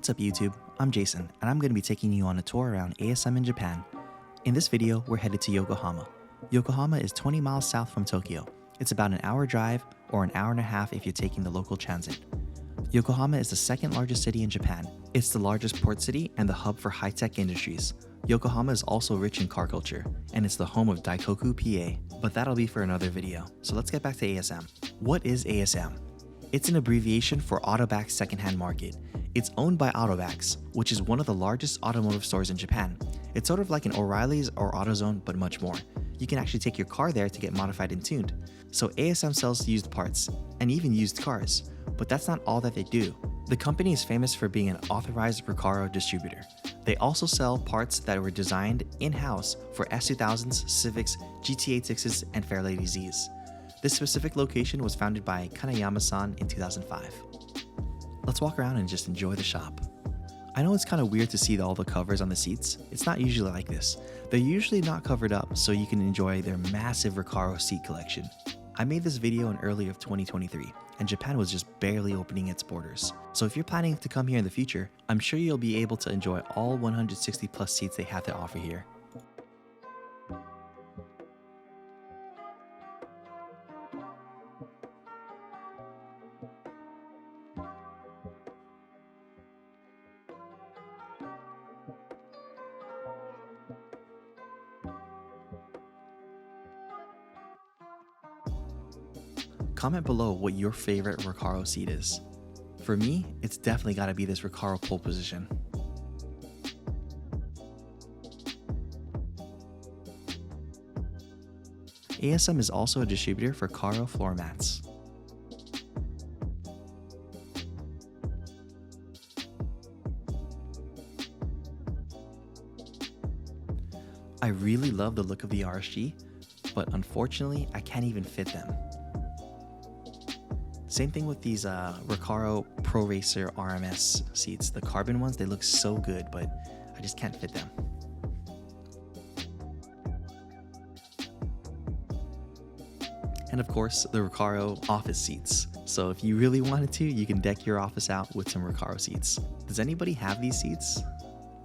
What's up YouTube, I'm Jason and I'm going to be taking you on a tour around ASM in Japan. In this video, we're headed to Yokohama. Yokohama is 20 miles south from Tokyo. It's about an hour drive or an hour and a half if you're taking the local transit. Yokohama is the second largest city in Japan. It's the largest port city and the hub for high-tech industries. Yokohama is also rich in car culture, and it's the home of Daikoku PA, but that'll be for another video. So let's get back to ASM. What is ASM? It's an abbreviation for Autoback Secondhand Market. It's owned by Autobacks, which is one of the largest automotive stores in Japan. It's sort of like an O'Reilly's or AutoZone, but much more. You can actually take your car there to get modified and tuned. So ASM sells used parts, and even used cars. But that's not all that they do. The company is famous for being an authorized Recaro distributor. They also sell parts that were designed in-house for S2000s, Civics, GT86s, and Fairlady Zs. This specific location was founded by Kanayama-san in 2005. Let's walk around and just enjoy the shop. I know it's kind of weird to see all the covers on the seats. It's not usually like this. They're usually not covered up so you can enjoy their massive Recaro seat collection. I made this video in early of 2023 and Japan was just barely opening its borders. So if you're planning to come here in the future, I'm sure you'll be able to enjoy all 160 plus seats they have to offer here. Comment below what your favorite Recaro seat is. For me, it's definitely gotta be this Recaro pole position. ASM is also a distributor for Recaro floor mats. I really love the look of the RSG, but unfortunately, I can't even fit them. Same thing with these Recaro Pro Racer RMS seats. The carbon ones, they look so good, but I just can't fit them. And of course, the Recaro office seats. So if you really wanted to, you can deck your office out with some Recaro seats. Does anybody have these seats?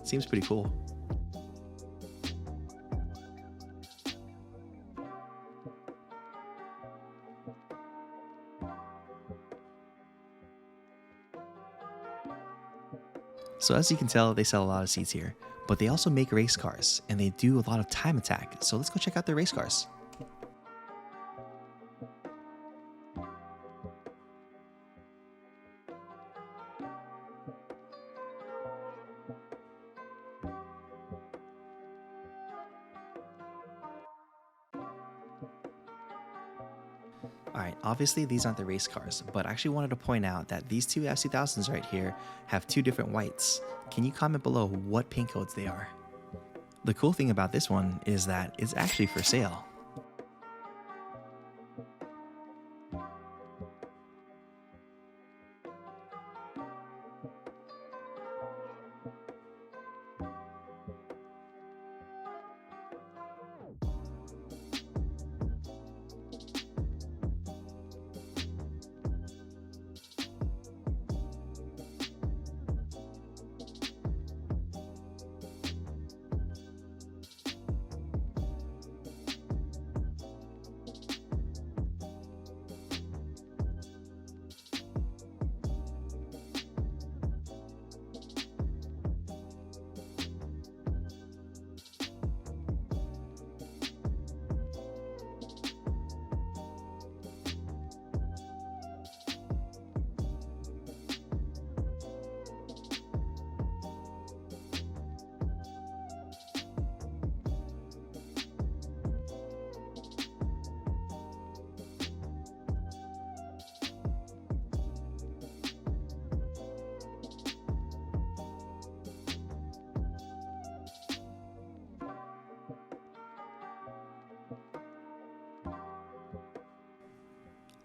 Seems pretty cool. So as you can tell, they sell a lot of seats here, but they also make race cars and they do a lot of time attack. So let's go check out their race cars. Alright, obviously these aren't the race cars, but I actually wanted to point out that these two S2000s right here have two different whites. Can you comment below what paint codes they are? The cool thing about this one is that it's actually for sale.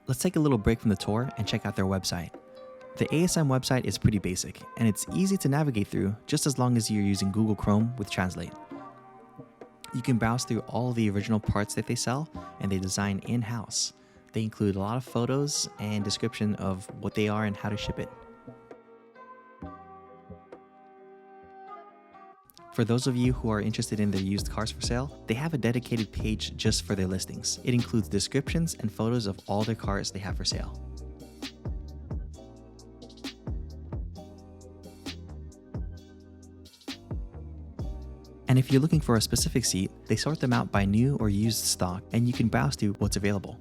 Let's take a little break from the tour and check out their website. The ASM website is pretty basic, and it's easy to navigate through just as long as you're using Google Chrome with Translate. You can browse through all the original parts that they sell, and they design in-house. They include a lot of photos and description of what they are and how to ship it. For those of you who are interested in their used cars for sale, they have a dedicated page just for their listings. It includes descriptions and photos of all their cars they have for sale. And if you're looking for a specific seat, they sort them out by new or used stock, and you can browse through what's available.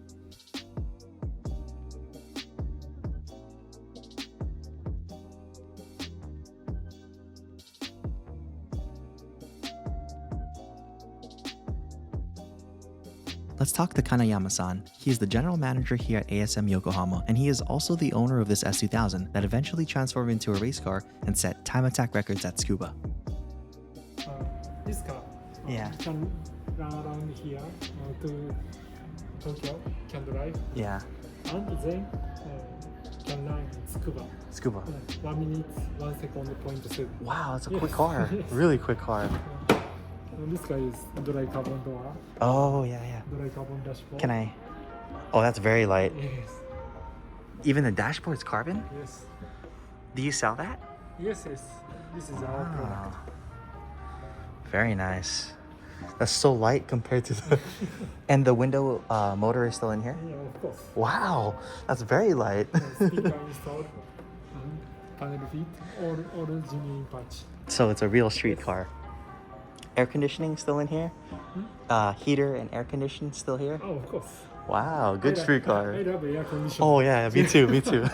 Let's talk to Kanayama-san. He is the general manager here at ASM Yokohama, and he is also the owner of this S2000 that eventually transformed into a race car and set time attack records at Tsukuba. This car Yeah. can run around here to Tokyo, can drive, Yeah. and then can run in Tsukuba. Tsukuba. 1 minute, 1 second, 0.7. Wow, it's a Yes. quick car. Really quick car. This guy is dry carbon door, Oh, yeah, yeah. dry carbon dashboard. Can I? Oh, that's very light. Yes, Even the dashboard's carbon? yes, Do you sell that? yes, yes. This is our product. Very nice. That's so light compared to the... And the window motor is still in here? Yeah, of course. Wow, that's very light. Speaker installed, panel fit, all genuine patch. So it's a real street car. Air conditioning still in here? Heater and air conditioning still here? Oh, of course. Wow, good street car. I love air conditioning. Oh yeah, me too, me too.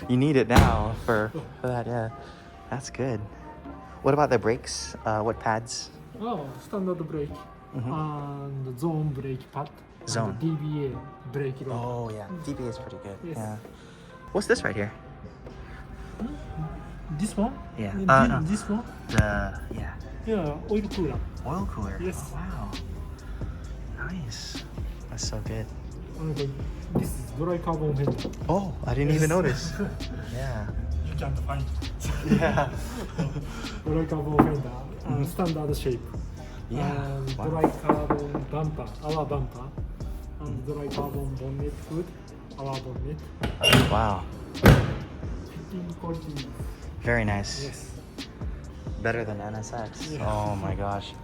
You need it now for that, yeah. That's good. What about the brakes? What pads? Oh, standard brake and zone brake pad. Zone. And DBA brake rod. Oh yeah, DBA is pretty good. Yes. Yeah. What's this right here? This one? Yeah. This, this one? Yeah. Yeah, oil cooler. Oil cooler. Yes. Oh, wow. Nice. That's so good. And this is dry carbon fender. Oh, I didn't even notice. Yeah. You can't find it. Yeah. Dry carbon fender, standard shape. Yeah. And Wow. dry carbon bumper, our bumper. And dry carbon bonnet hood, our bonnet. Wow. Fitting quality. Very nice. Yes. Better than NSX. Yeah. Oh my gosh.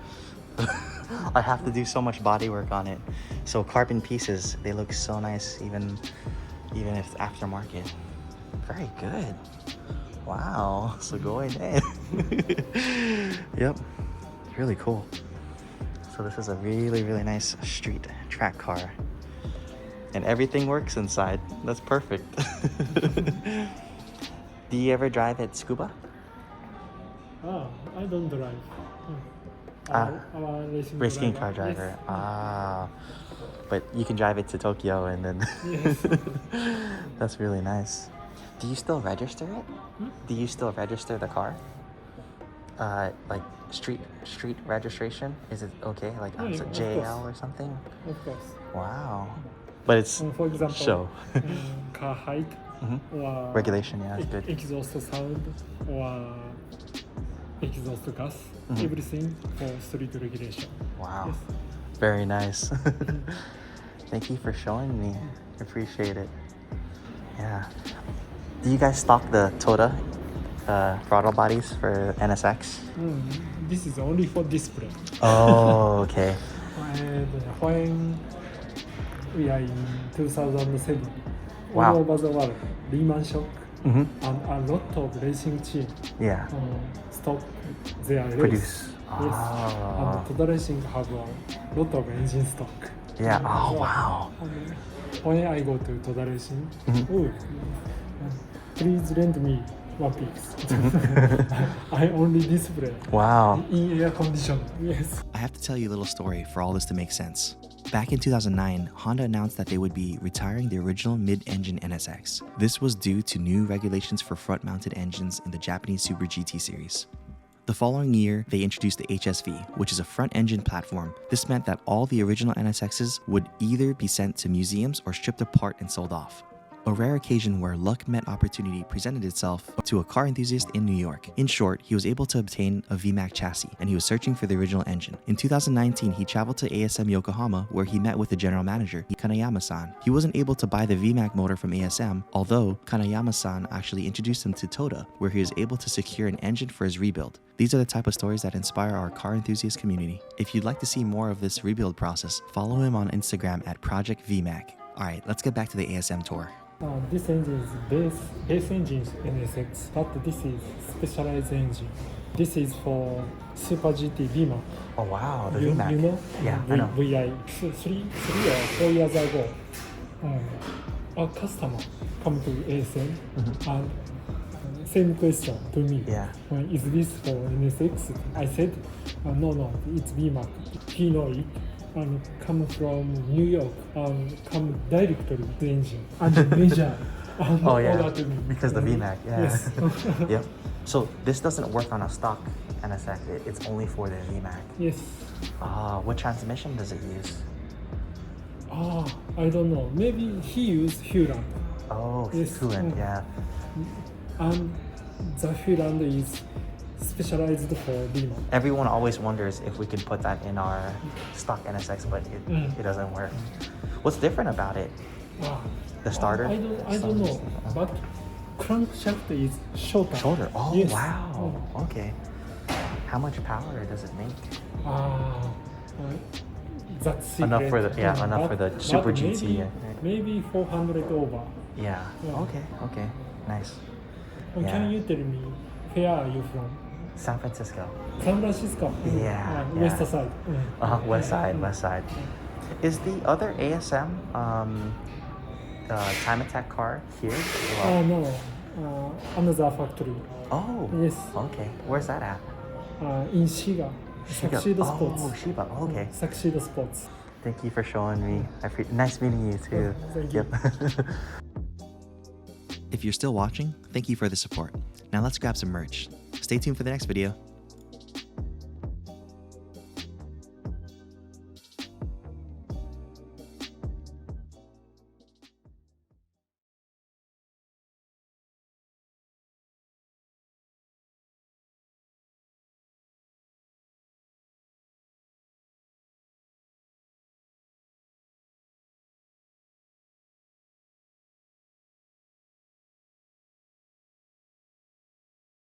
I have to do so much body work on it. So carbon pieces, they look so nice even if it's aftermarket. Very good. Wow. So going in. Yep. Really cool. So this is a really, really nice street track car. And everything works inside. That's perfect. Do you ever drive at Tsukuba? Ah, I don't drive. Our Racing driver. car driver. Yes. Ah. But you can drive it to Tokyo and then... Yes. That's really nice. Do you still register it? Do you still register the car? Like street registration? Is it okay? Like Yeah, is it of JL course. or something? Of course. Wow. But it's For example, show. car height or Regulation, yeah, that's good. exhaust sound or exhaust gas, everything for street regulation. Wow. Yes. Very nice. Thank you for showing me. Appreciate it. Yeah. Do you guys stock the Toda throttle bodies for NSX? This is only for display. Oh, okay. And when we are in 2007, Wow. all over the world, Lehman shock Mm-hmm. and a lot of racing team Yeah. stop their race. Produce. Yes. Oh. And Toda Racing have a lot of engine stock. Yeah. Oh, wow. And when I go to Toda Racing, Mm-hmm. please lend me one piece. I only display Wow. in air condition. Yes. I have to tell you a little story for all this to make sense. Back in 2009, Honda announced that they would be retiring the original mid-engine NSX. This was due to new regulations for front-mounted engines in the Japanese Super GT series. The following year, they introduced the HSV, which is a front-engine platform. This meant that all the original NSXs would either be sent to museums or stripped apart and sold off. a rare occasion where luck met opportunity presented itself to a car enthusiast in New York. In short, he was able to obtain a VEMAC chassis, and he was searching for the original engine. In 2019, he traveled to ASM Yokohama, where he met with the general manager, Kanayama-san. He wasn't able to buy the VEMAC motor from ASM, although Kanayama-san actually introduced him to Toda, where he was able to secure an engine for his rebuild. These are the type of stories that inspire our car enthusiast community. If you'd like to see more of this rebuild process, follow him on Instagram at projectvemac. Alright, let's get back to the ASM tour. This engine is base engine NSX, but this is specialized engine. This is for Super GT VEMAC. Oh wow, the You VEMAC. know? Yeah, I know. VI 3 or 4 years ago, a customer come to ASM and same question to me. Yeah. Is this for NSX? I said, no, it's VEMAC. He know it and come from New York and come directly to the engine and measure and Oh yeah, order to me. because the VEMAC, yeah. Yes. Yep. So this doesn't work on a stock NSX, it's only for the VEMAC. Yes. What transmission does it use? I don't know. Maybe he used Huron. Oh, Yes. coolant, yeah. And the Huron is specialized for VEMAC. Everyone always wonders if we can put that in our stock NSX, but it doesn't work. What's different about it? The starter? I don't know, but crankshaft is shorter. Shorter? Oh, Yes. wow. Okay. How much power does it make? That's secret. Enough for the enough for the Super but GT. Maybe 400 over. Yeah. Yeah. Okay. Nice. Yeah. Can you tell me where are you from? San Francisco. San Francisco. Yeah. West side. West side. Is the other ASM time attack car here? as well? No. Another factory. Oh. Yes. Okay. Where's that at? In Shiga. Succeed Sports. Oh, Shiba. Okay. Succeed Sports. Thank you for showing me. Nice meeting you too. Thank you. If you're still watching, thank you for the support. Now let's grab some merch. Stay tuned for the next video.